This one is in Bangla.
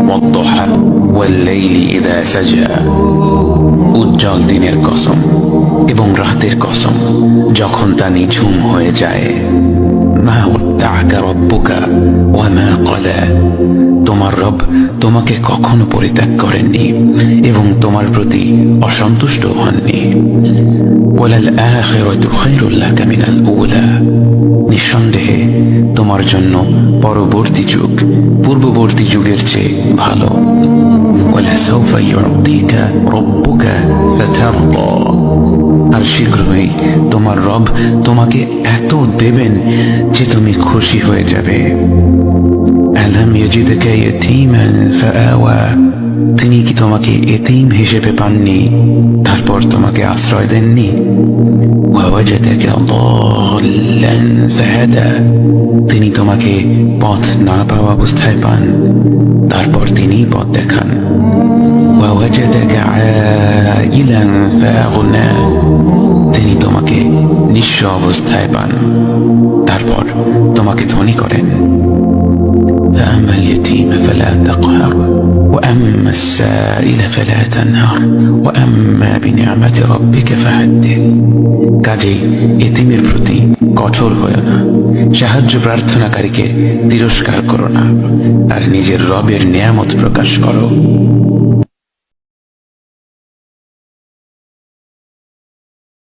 والضحى والليل إذا سجى উজ্জ্বল দিনের কসম এবং রাতের কসম যখন তা নিঝুম হয়ে যায়। মা ওয়াদ্দাআকা রাব্বুকা ওয়া মা ক্বালা, তোমার রব তোমাকে কখনো পরিত্যাগ করেননি এবং তোমার প্রতি অসন্তুষ্ট হননি। ওয়ালাল আখিরাতু খায়রুল লাকা মিনাল উলা, নিঃসন্দেহে তোমার জন্য পরবর্তী যুগ পূর্ববর্তী যুগের চেয়ে ভালো। ওয়ালাসাউফা ইউতিকা রাব্বুকা ফাতারদা, আর শীঘ্রই তোমার রব তোমাকে এত দেবেন যে তুমি খুশি হয়ে যাবে। আলাম ইয়াজিদকা ইয়াতীমান ফাআওয়া, তিনি কি তোমাকে এতিম হিসেবে পাননি তারপর তোমাকে আশ্রয় দেননি? ওয়াওয়াজাদাকা দাল্লান ফাহাদা, তিনি তোমাকে পথ না পাওয়া অবস্থায় পান তারপর তিনি পথ দেখান। ওয়াওয়াজাদাকা আইলান ফাআগনা, তিনি তোমাকে নিঃস্ব অবস্থায় পান তারপর তোমাকে ধনী করেন। فأما اليتيم فلا تقهر وأما السائل فلا تنهر وأما بنعمة ربك فحدث, কাজেই এতিমের প্রতি কঠোর হয়ো না, সাহায্য প্রার্থনাকারীকে তিরস্কার করো না, আর নিজের রবের নিয়ামত প্রকাশ করো।